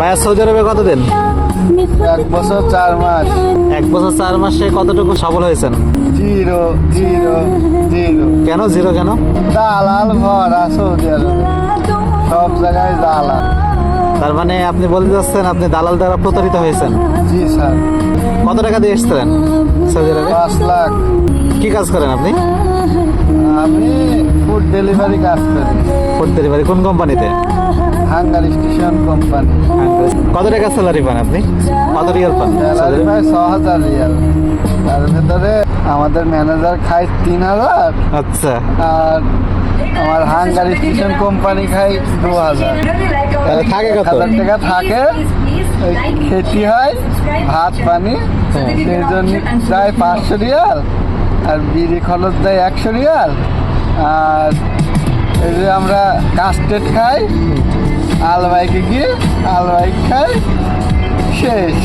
ভাইয়া সৌদি আরবে কতদিন? 1 বছর 4 মাস। 1 বছর 4 মাসে কতটুকু সফল হয়েছেন? Zero zero zero. কেন জিরো কেন? দালাল ভরা সৌদি আরবে, সব জায়গায় দালাল। তার মানে আপনি বলতে চাচ্ছেন আপনি দালাল দ্বারা প্রতারিত হয়েছেন? জি স্যার। কত টাকা দিয়ে এসেছিলেন সৌদি আরবে? 5 লাখ। কি কাজ করেন আপনি? আমি ফুড ডেলিভারি কাজ করি। ফুড ডেলিভারি কোন কোম্পানিতে? Hungary station company. কত টাকা স্যালারি পান আপনি? কত রিয়াল পান? স্যালারি প্রায় 6,000 রিয়াল। তার ভেতরে আমাদের ম্যানেজার খায় 3,000, আচ্ছা, আর আমার হাঙ্গারি স্টেশন কোম্পানি খায় 2,000। তাহলে থাকে কত? 1,000 টাকা থাকে। ওই খেতে হয় ভাত পানি, সেই জন্য প্রায় 500 রিয়াল, আর বিড়ি খরচ দেয় 100 রিয়াল। আর এই যে আমরা কাস্টেড খাই আলবাইকে গিয়ে, আলবাইক খাই, শেষ।